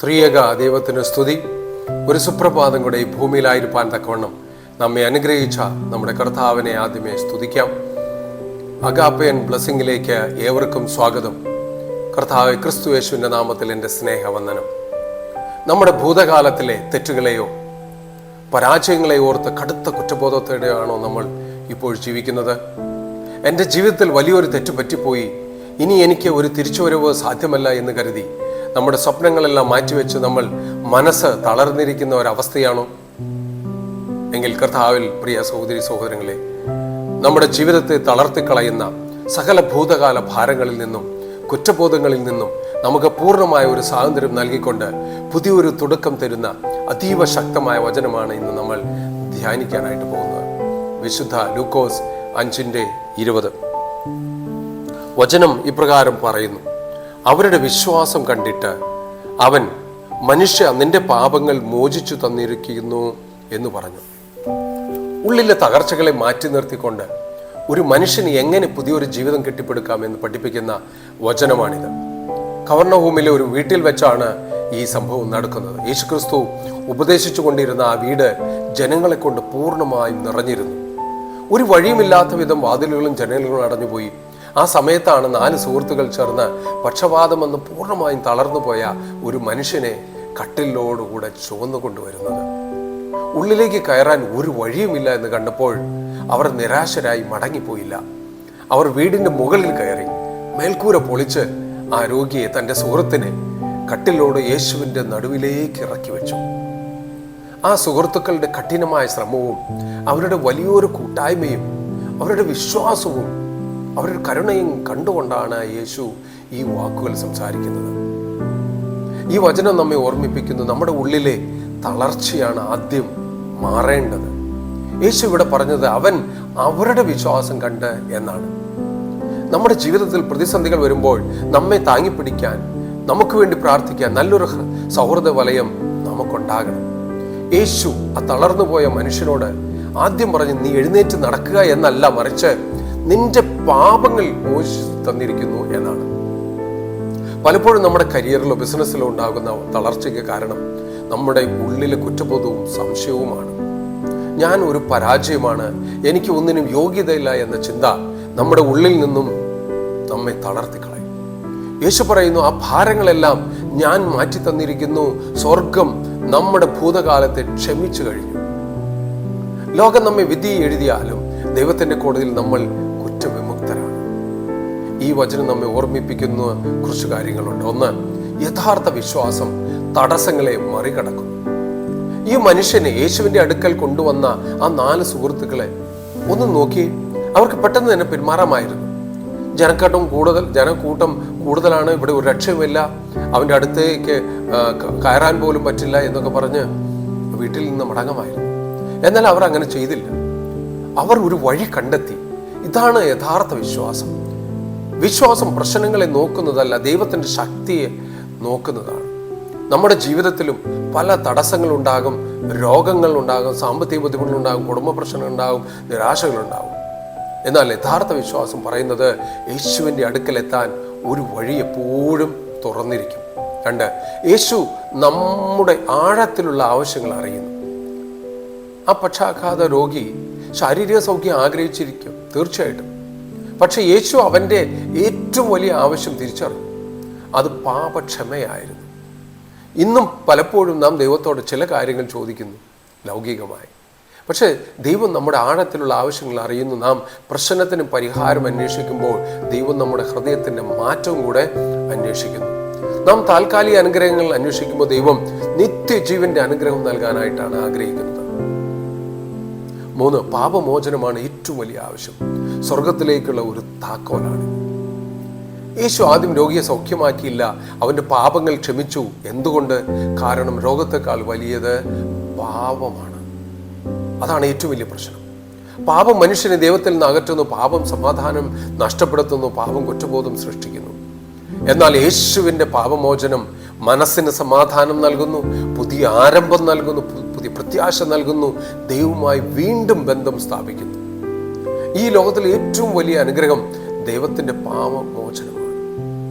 ത്രിയേക ദൈവത്തിന് സ്തുതി. ഒരു സുപ്രഭാതം കൂടെ ഈ ഭൂമിയിലായിരിക്കാൻ തക്കവണ്ണം നമ്മെ അനുഗ്രഹിച്ച നമ്മുടെ കർത്താവിനെ ആദ്യമേ സ്തുതിക്കാം. അഗാപ്പയൻ ബ്ലെസ്സിങ്ങിലേക്ക് ഏവർക്കും സ്വാഗതം. കർത്താവ് ക്രിസ്തു യേശുവിൻ്റെ നാമത്തിൽ എൻ്റെ സ്നേഹവന്ദനം. നമ്മുടെ ഭൂതകാലത്തിലെ തെറ്റുകളെയോ പരാജയങ്ങളെയോ ഓർത്ത് കടുത്ത കുറ്റബോധത്തോടെയാണോ നമ്മൾ ഇപ്പോൾ ജീവിക്കുന്നത്? എൻ്റെ ജീവിതത്തിൽ വലിയൊരു തെറ്റ് പറ്റിപ്പോയി, ഇനി എനിക്ക് ഒരു തിരിച്ചുവരവ് സാധ്യമല്ല എന്ന് കരുതി നമ്മുടെ സ്വപ്നങ്ങളെല്ലാം മാറ്റിവെച്ച് നമ്മൾ മനസ്സ് തളർന്നിരിക്കുന്ന ഒരവസ്ഥയാണോ? എങ്കിൽ കർത്താവിൽ പ്രിയ സഹോദരി സഹോദരങ്ങളെ, നമ്മുടെ ജീവിതത്തെ തളർത്തിക്കളയുന്ന സകല ഭൂതകാല ഭാരങ്ങളിൽ നിന്നും കുറ്റബോധങ്ങളിൽ നിന്നും നമുക്ക് പൂർണ്ണമായ ഒരു സ്വാതന്ത്ര്യം നൽകിക്കൊണ്ട് പുതിയൊരു തുടക്കം തരുന്ന അതീവ ശക്തമായ വചനമാണ് ഇന്ന് നമ്മൾ ധ്യാനിക്കാനായിട്ട് പോകുന്നത്. വിശുദ്ധ ലൂക്കോസ് 5:20 വചനം ഇപ്രകാരം പറയുന്നു: അവരുടെ വിശ്വാസം കണ്ടിട്ട് അവൻ, മനുഷ്യ, നിന്റെ പാപങ്ങൾ മോചിച്ചു തന്നിരിക്കുന്നു എന്ന് പറഞ്ഞു. ഉള്ളിലെ തകർച്ചകളെ മാറ്റി നിർത്തിക്കൊണ്ട് ഒരു മനുഷ്യന് എങ്ങനെ പുതിയൊരു ജീവിതം കെട്ടിപ്പടുക്കാമെന്ന് പഠിപ്പിക്കുന്ന വചനമാണിത്. കവർണ്ണഭൂമിയിലെ ഒരു വീട്ടിൽ വെച്ചാണ് ഈ സംഭവം നടക്കുന്നത്. യേശുക്രിസ്തു ഉപദേശിച്ചു കൊണ്ടിരുന്ന ആ വീട് ജനങ്ങളെ കൊണ്ട് പൂർണ്ണമായും നിറഞ്ഞിരുന്നു. ഒരു വഴിയുമില്ലാത്ത വിധം വാതിലുകളും ജനലുകളും അടഞ്ഞുപോയി. ആ സമയത്താണ് 4 സുഹൃത്തുക്കൾ ചേർന്ന് പക്ഷപാതമെന്ന് പൂർണ്ണമായും തളർന്നുപോയ ഒരു മനുഷ്യനെ കട്ടിലോടുകൂടെ ചുവന്നു കൊണ്ടുവരുന്നത്. ഉള്ളിലേക്ക് കയറാൻ ഒരു വഴിയുമില്ല എന്ന് കണ്ടപ്പോൾ അവർ നിരാശരായി മടങ്ങിപ്പോയില്ല. അവർ വീടിന്റെ മുകളിൽ കയറി മേൽക്കൂര പൊളിച്ച് ആ രോഗിയെ, തൻ്റെ സുഹൃത്തിനെ, കട്ടിലോട് യേശുവിൻ്റെ നടുവിലേക്ക് ഇറക്കി വെച്ചു. ആ സുഹൃത്തുക്കളുടെ കഠിനമായ ശ്രമവും അവരുടെ വലിയൊരു കൂട്ടായ്മയും അവരുടെ വിശ്വാസവും അവരുടെ കരുണയും കണ്ടുകൊണ്ടാണ് യേശു ഈ വാക്കുകൾ സംസാരിക്കുന്നത്. ഈ വചനം നമ്മെ ഓർമ്മിപ്പിക്കുന്നു, നമ്മുടെ ഉള്ളിലെ തളർച്ചയാണ് ആദ്യം മാറേണ്ടത്. യേശു ഇവിടെ പറഞ്ഞത് അവൻ അവരുടെ വിശ്വാസം കണ്ട് എന്നാണ്. നമ്മുടെ ജീവിതത്തിൽ പ്രതിസന്ധികൾ വരുമ്പോൾ നമ്മെ താങ്ങിപ്പിടിക്കാൻ, നമുക്ക് വേണ്ടി പ്രാർത്ഥിക്കാൻ നല്ലൊരു സൗഹൃദ വലയം നമുക്കുണ്ടാകണം. യേശു ആ തളർന്നുപോയ മനുഷ്യനോട് ആദ്യം പറഞ്ഞു, നീ എഴുന്നേറ്റ് നടക്കുക എന്നല്ല, മറിച്ച് നിന്റെ പാപങ്ങൾ മോചിച്ചു തന്നിരിക്കുന്നു എന്നാണ്. പലപ്പോഴും നമ്മുടെ കരിയറിലോ ബിസിനസ്സിലോ ഉണ്ടാകുന്ന തളർച്ചയ്ക്ക് കാരണം നമ്മുടെ ഉള്ളിലെ കുറ്റബോധവും സംശയവുമാണ്. ഞാൻ ഒരു പരാജയമാണ്, എനിക്ക് ഒന്നിനും യോഗ്യതയില്ല എന്ന ചിന്ത നമ്മുടെ ഉള്ളിൽ നിന്നും നമ്മെ തളർത്തിക്കളയും. യേശു പറയുന്നു, ആ ഭാരങ്ങളെല്ലാം ഞാൻ മാറ്റി തന്നിരിക്കുന്നു. സ്വർഗം നമ്മുടെ ഭൂതകാലത്തെ ക്ഷമിച്ചു കഴിഞ്ഞു. ലോകം നമ്മെ വിധി എഴുതിയാലും ദൈവത്തിന്റെ കോടതിയിൽ നമ്മൾ കുറ്റവിമുക്തരാണ്. ഈ വചനം നമ്മെ ഓർമ്മിപ്പിക്കുന്ന കുറച്ച് കാര്യങ്ങളുണ്ട്. ഒന്ന്, യഥാർത്ഥ വിശ്വാസം തടസ്സങ്ങളെ മറികടക്കുന്നു. ഈ മനുഷ്യനെ യേശുവിന്റെ അടുക്കൽ കൊണ്ടുവന്ന ആ 4 സുഹൃത്തുക്കളെ ഒന്ന് നോക്കി, അവർക്ക് പെട്ടെന്ന് തന്നെ പിന്മാറാമായിരുന്നു. ജനക്കൂട്ടം കൂടുതലാണ്, ഇവിടെ ഒരു രക്ഷയുമില്ല, അവൻ്റെ അടുത്തേക്ക് കയറാൻ പോലും പറ്റില്ല എന്നൊക്കെ പറഞ്ഞ് വീട്ടിൽ നിന്ന് മടങ്ങമായിരുന്നു. എന്നാൽ അവർ അങ്ങനെ ചെയ്തില്ല. അവർ ഒരു വഴി കണ്ടെത്തി. ഇതാണ് യഥാർത്ഥ വിശ്വാസം. വിശ്വാസം പ്രശ്നങ്ങളെ നോക്കുന്നതല്ല, ദൈവത്തിൻ്റെ ശക്തിയെ നോക്കുന്നതാണ്. നമ്മുടെ ജീവിതത്തിലും പല തടസ്സങ്ങളുണ്ടാകും, രോഗങ്ങളുണ്ടാകും, സാമ്പത്തിക ബുദ്ധിമുട്ടുകളുണ്ടാകും, കുടുംബ പ്രശ്നങ്ങളുണ്ടാകും, നിരാശകളുണ്ടാകും. എന്നാൽ യഥാർത്ഥ വിശ്വാസം പറയുന്നത് യേശുവിൻ്റെ അടുക്കലെത്താൻ ഒരു വഴി എപ്പോഴും തുറന്നിരിക്കും. 2, യേശു നമ്മുടെ ആഴത്തിലുള്ള ആവശ്യങ്ങൾ അറിയുന്നു. ആ പക്ഷാഘാത രോഗി ശാരീരിക സൗഖ്യം ആഗ്രഹിച്ചിരിക്കും, തീർച്ചയായിട്ടും. പക്ഷെ യേശു അവൻ്റെ ഏറ്റവും വലിയ ആവശ്യം തിരിച്ചറിഞ്ഞു. അത് പാപക്ഷമയായിരുന്നു. ഇന്നും പലപ്പോഴും നാം ദൈവത്തോട് ചില കാര്യങ്ങൾ ചോദിക്കുന്നു ലൗകികമായി. പക്ഷേ ദൈവം നമ്മുടെ ആഴത്തിലുള്ള ആവശ്യങ്ങൾ അറിയുന്നു. നാം പ്രശ്നത്തിന് പരിഹാരം അന്വേഷിക്കുമ്പോൾ ദൈവം നമ്മുടെ ഹൃദയത്തിൻ്റെ മാറ്റവും കൂടെ അന്വേഷിക്കുന്നു. നാം താൽക്കാലിക അനുഗ്രഹങ്ങൾ അന്വേഷിക്കുമ്പോൾ ദൈവം നിത്യജീവന്റെ അനുഗ്രഹം നൽകാനായിട്ടാണ് ആഗ്രഹിക്കുന്നത്. 3, പാപമോചനമാണ് ഏറ്റവും വലിയ ആവശ്യം. സ്വർഗത്തിലേക്കുള്ള ഒരു താക്കോലാണ്. യേശു ആദ്യം രോഗിയെ സൗഖ്യമാക്കിയില്ല, അവൻ്റെ പാപങ്ങൾ ക്ഷമിച്ചു. എന്തുകൊണ്ട്? കാരണം രോഗത്തെക്കാൾ വലിയത് പാപമാണ്. അതാണ് ഏറ്റവും വലിയ പ്രശ്നം. പാപം മനുഷ്യനെ ദൈവത്തിൽ നിന്ന് അകറ്റുന്നു, പാപം സമാധാനം നഷ്ടപ്പെടുത്തുന്നു, പാപം കുറ്റബോധം സൃഷ്ടിക്കുന്നു. എന്നാൽ യേശുവിൻ്റെ പാപമോചനം മനസ്സിന് സമാധാനം നൽകുന്നു, പുതിയ ആരംഭം നൽകുന്നു, പുതിയ പ്രത്യാശ നൽകുന്നു, ദൈവവുമായി വീണ്ടും ബന്ധം സ്ഥാപിക്കുന്നു. ഈ ലോകത്തിലെ ഏറ്റവും വലിയ അനുഗ്രഹം ദൈവത്തിൻ്റെ പാപമോചനമാണ്.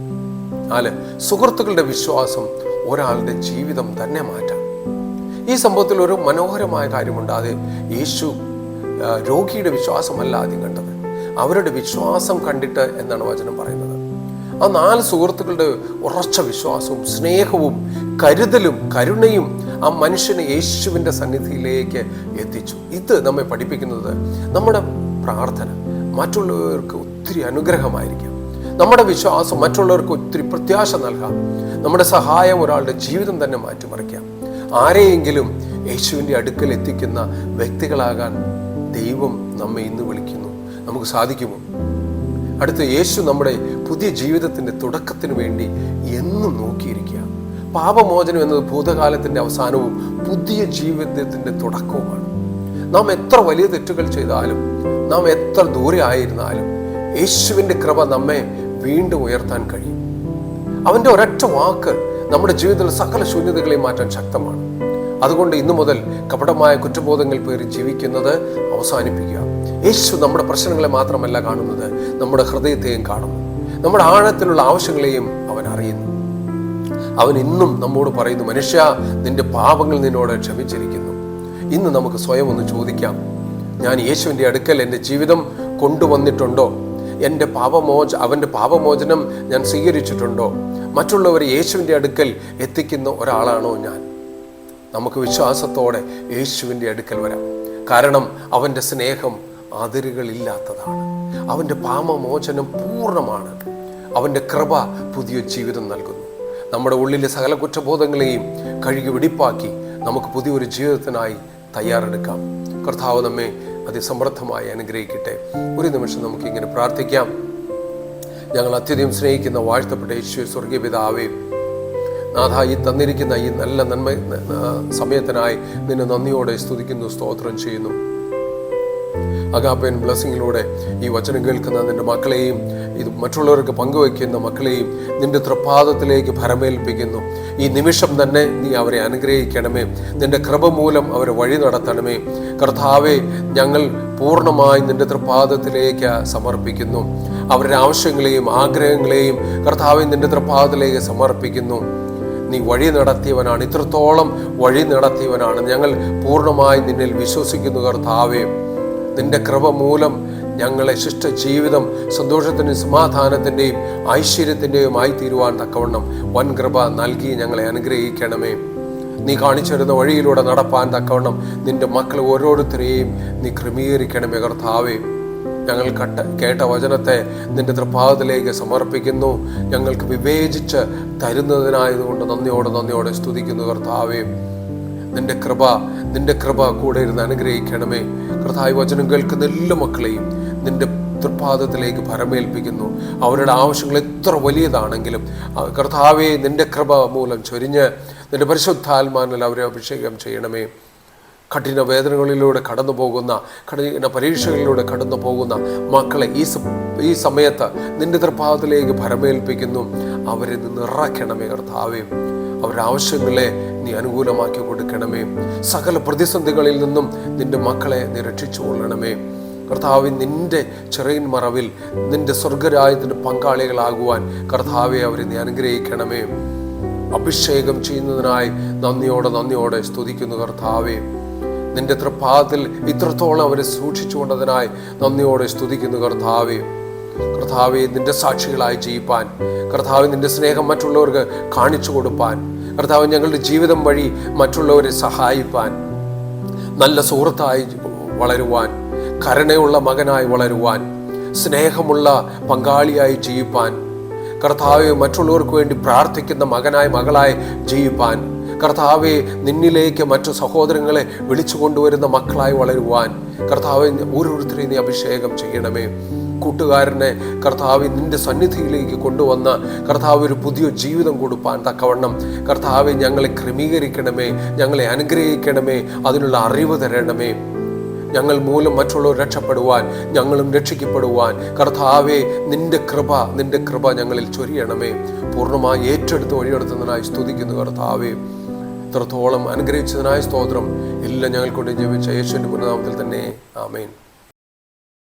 4, സുഹൃത്തുക്കളുടെ വിശ്വാസം ഒരാളുടെ ജീവിതം തന്നെ മാറ്റാം. ഈ സംഭവത്തിൽ ഒരു മനോഹരമായ കാര്യമുണ്ട്. അത് യേശു രോഗിയുടെ വിശ്വാസമല്ല ആദ്യം കണ്ടത്, അവരുടെ വിശ്വാസം കണ്ടിട്ട് എന്നാണ് വചനം പറയുന്നത്. ആ 4 സുഹൃത്തുക്കളുടെ ഉറച്ച വിശ്വാസവും സ്നേഹവും കരുതലും കരുണയും ആ മനുഷ്യനെ യേശുവിൻ്റെ സന്നിധിയിലേക്ക് എത്തിച്ചു. ഇത് നമ്മെ പഠിപ്പിക്കുന്നത് നമ്മുടെ പ്രാർത്ഥന മറ്റുള്ളവർക്ക് ഒത്തിരി അനുഗ്രഹമായിരിക്കാം, നമ്മുടെ വിശ്വാസം മറ്റുള്ളവർക്ക് ഒത്തിരി പ്രത്യാശ നൽകാം, നമ്മുടെ സഹായം ഒരാളുടെ ജീവിതം തന്നെ മാറ്റിമറിക്കാം. ആരെയെങ്കിലും യേശുവിൻ്റെ അടുക്കൽ എത്തിക്കുന്ന വ്യക്തികളാകാൻ ദൈവം നമ്മെ ഇന്ന് വിളിക്കുന്നു. നമുക്ക് സാധിക്കുമോ? അടുത്ത് യേശു നമ്മുടെ പുതിയ ജീവിതത്തിൻ്റെ തുടക്കത്തിന് വേണ്ടി എന്നും നോക്കിയിരിക്കുക. പാപമോചനം എന്നത് ഭൂതകാലത്തിൻ്റെ അവസാനവും പുതിയ ജീവിതത്തിൻ്റെ തുടക്കവുമാണ്. നാം എത്ര വലിയ തെറ്റുകൾ ചെയ്താലും, നാം എത്ര ദൂരെ ആയിരുന്നാലും യേശുവിൻ്റെ കൃപ നമ്മെ വീണ്ടും ഉയർത്താൻ കഴിയും. അവൻ്റെ ഒരൊറ്റ വാക്ക് നമ്മുടെ ജീവിതത്തിൽ സകല ശൂന്യതകളെയും മാറ്റാൻ ശക്തമാണ്. അതുകൊണ്ട് ഇന്നു മുതൽ കപടമായ കുറ്റബോധങ്ങൾ പേറി ജീവിക്കുന്നത് അവസാനിപ്പിക്കുക. യേശു നമ്മുടെ പ്രശ്നങ്ങളെ മാത്രമല്ല കാണുന്നത്, നമ്മുടെ ഹൃദയത്തെയും കാണുന്നു. നമ്മുടെ ആഴത്തിലുള്ള ആവശ്യങ്ങളെയും അവൻ അറിയുന്നു. അവൻ ഇന്നും നമ്മോട് പറയുന്നു, മനുഷ്യ, നിന്റെ പാപങ്ങൾ നിന്നോട് ക്ഷമിച്ചിരിക്കുന്നു. ഇന്ന് നമുക്ക് സ്വയം ഒന്ന് ചോദിക്കാം, ഞാൻ യേശുവിൻ്റെ അടുക്കൽ എൻ്റെ ജീവിതം കൊണ്ടുവന്നിട്ടുണ്ടോ? അവൻ്റെ പാപമോചനം ഞാൻ സ്വീകരിച്ചിട്ടുണ്ടോ? മറ്റുള്ളവരെ യേശുവിൻ്റെ അടുക്കൽ എത്തിക്കുന്ന ഒരാളാണോ ഞാൻ? നമുക്ക് വിശ്വാസത്തോടെ യേശുവിൻ്റെ അടുക്കൽ വരാം. കാരണം അവൻ്റെ സ്നേഹം അതിരുകളില്ലാത്തതാണ്, അവൻ്റെ പാപമോചനം പൂർണ്ണമാണ്, അവൻ്റെ കൃപ പുതിയ ജീവിതം നൽകുന്നു. നമ്മുടെ ഉള്ളിലെ സകല കുറ്റബോധങ്ങളെയും കഴുകി വെടിപ്പാക്കി നമുക്ക് പുതിയൊരു ജീവിതത്തിനായി തയ്യാറെടുക്കാം. കർത്താവ് നമ്മെ അതിസമൃദ്ധമായി അനുഗ്രഹിക്കട്ടെ. ഒരു നിമിഷം നമുക്ക് ഇങ്ങനെ പ്രാർത്ഥിക്കാം. ഞങ്ങൾ അത്യധികം സ്നേഹിക്കുന്ന വാഴ്ത്തപ്പെട്ട യേശുവേ, സ്വർഗീയ പിതാവേ, നാഥ, ഈ തന്നിരിക്കുന്ന ഈ നല്ല നന്മ സമയത്തിനായി നിന്നെ നന്ദിയോടെ സ്തുതിക്കുന്നു, സ്തോത്രം ചെയ്യുന്നു. അഗാപ്പൻ ബ്ലെസ്സിങ്ങിലൂടെ ഈ വചനം കേൾക്കുന്ന നിന്റെ മക്കളെയും ഇത് മറ്റുള്ളവർക്ക് പങ്കുവയ്ക്കുന്ന മക്കളെയും നിന്റെ തൃപ്പാദത്തിലേക്ക് ഭരമേൽപ്പിക്കുന്നു. ഈ നിമിഷം തന്നെ നീ അവരെ അനുഗ്രഹിക്കണമേ, നിന്റെ കൃപ മൂലം അവരെ വഴി നടത്തണമേ. കർത്താവെ, ഞങ്ങൾ പൂർണ്ണമായി നിന്റെ തൃപ്പാദത്തിലേക്ക് സമർപ്പിക്കുന്നു. അവരുടെ ആവശ്യങ്ങളെയും ആഗ്രഹങ്ങളെയും കർത്താവെ നിന്റെ തൃപ്പാദത്തിലേക്ക് സമർപ്പിക്കുന്നു. നീ വഴി നടത്തിയവനാണ്, ഇത്രത്തോളം വഴി നടത്തിയവനാണ്. ഞങ്ങൾ പൂർണ്ണമായി നിന്നിൽ വിശ്വസിക്കുന്നു. കർത്താവേ, നിന്റെ കൃപ മൂലം ഞങ്ങളെ ശിഷ്ട ജീവിതം സന്തോഷത്തിൻ്റെയും സമാധാനത്തിൻ്റെയും ഐശ്വര്യത്തിൻ്റെയും ആയി തീരുവാൻ തക്കവണ്ണം വൻ കൃപ നൽകി ഞങ്ങളെ അനുഗ്രഹിക്കണമേ. നീ കാണിച്ചിരുന്ന വഴിയിലൂടെ നടപ്പാൻ തക്കവണ്ണം നിന്റെ മക്കൾ ഓരോരുത്തരെയും നീ ക്രമീകരിക്കണമേ. കർത്താവേ, ഞങ്ങൾ കേട്ട വചനത്തെ നിന്റെ തൃപ്പാദത്തിലേക്ക് സമർപ്പിക്കുന്നു. ഞങ്ങൾക്ക് വിവേചിച്ച് തരുന്നതിനായതുകൊണ്ട് നന്ദിയോടെ സ്തുതിക്കുന്നു. കർത്താവേ, നിന്റെ കൃപ കൂടെ ഇരുന്ന് അനുഗ്രഹിക്കണമേ. കർത്താവ്, വചനം കേൾക്കുന്ന എല്ലാ മക്കളെയും നിന്റെ തൃപ്പാദത്തിലേക്ക് ഭരമേൽപ്പിക്കുന്നു. അവരുടെ ആവശ്യങ്ങൾ എത്ര വലിയതാണെങ്കിലും കർത്താവെ, നിന്റെ കൃപ മൂലം ചൊരിഞ്ഞ് നിന്റെ പരിശുദ്ധാത്മാവിനാൽ അവരെ അഭിഷേകം ചെയ്യണമേ. കഠിന വേദനകളിലൂടെ കടന്നു പോകുന്ന, കഠിന പരീക്ഷകളിലൂടെ കടന്നു പോകുന്ന മക്കളെ ഈ സമയത്ത് നിന്റെ തൃപ്പാദത്തിലേക്ക് ഭരമേൽപ്പിക്കുന്നു. അവരെ നിറയ്ക്കണമേ. കർത്താവേ, അവരുടെ ആവശ്യങ്ങളെ നീ അനുകൂലമാക്കി കൊടുക്കണമേ. സകല പ്രതിസന്ധികളിൽ നിന്നും നിന്റെ മക്കളെ നീ രക്ഷിച്ചു കൊള്ളണമേ. കർത്താവെ, നിന്റെ ചെറിയൻ മറവിൽ നിന്റെ സ്വർഗരാജ്യത്തിന് പങ്കാളികളാകുവാൻ കർത്താവെ അവരെ നീ അനുഗ്രഹിക്കണമേ. അഭിഷേകം ചെയ്യുന്നതിനായി നന്ദിയോടെ സ്തുതിക്കുന്നു. കർത്താവെ, നിന്റെ തൃപ്പാദത്തിൽ ഇത്രത്തോളം അവരെ സൂക്ഷിച്ചുകൊണ്ടതിനായി നന്ദിയോടെ സ്തുതിക്കുന്നു. കർത്താവെ, നിന്റെ സാക്ഷികളായി ജീവിപ്പാൻ, കർത്താവെ, നിന്റെ സ്നേഹം മറ്റുള്ളവർക്ക് കാണിച്ചു കൊടുപ്പാൻ, കർത്താവ്, ഞങ്ങളുടെ ജീവിതം വഴി മറ്റുള്ളവരെ സഹായിപ്പാൻ, നല്ല സുഹൃത്തായി വളരുവാൻ, കരുണയുള്ള മകനായി വളരുവാൻ, സ്നേഹമുള്ള പങ്കാളിയായി ജീവിപ്പാൻ, കർത്താവെ, മറ്റുള്ളവർക്ക് വേണ്ടി പ്രാർത്ഥിക്കുന്ന മകനായി മകളായി ജീവിപ്പാൻ, കർത്താവെ, നിന്നിലേക്ക് മറ്റു സഹോദരങ്ങളെ വിളിച്ചു കൊണ്ടുവരുന്ന മക്കളായി വളരുവാൻ കർത്താവെ ഓരോരുത്തരെയും നീ അഭിഷേകം ചെയ്യണമേ. കൂട്ടുകാരനെ കർത്താവ് നിന്റെ സന്നിധിയിലേക്ക് കൊണ്ടുവന്ന കർത്താവ് ഒരു പുതിയ ജീവിതം കൊടുപ്പാൻ തക്കവണ്ണം കർത്താവെ ഞങ്ങളെ ക്രമീകരിക്കണമേ, ഞങ്ങളെ അനുഗ്രഹിക്കണമേ, അതിനുള്ള അറിവ് തരണമേ. ഞങ്ങൾ മൂലം മറ്റുള്ളവർ രക്ഷപ്പെടുവാൻ, ഞങ്ങളും രക്ഷിക്കപ്പെടുവാൻ കർത്താവെ നിന്റെ കൃപ ഞങ്ങളിൽ ചൊരിയണമേ. പൂർണ്ണമായി ഏറ്റെടുത്ത് വഴിയെടുത്തതിനായി സ്തുതിക്കുന്നു. കർത്താവെ, ഇത്രത്തോളം അനുഗ്രഹിച്ചതിനായി സ്തോത്രം. എല്ലാം ഞങ്ങൾ കൊണ്ട് ജീവിച്ച യേശുവിന്റെ നാമത്തിൽ തന്നെ ആമേൻ.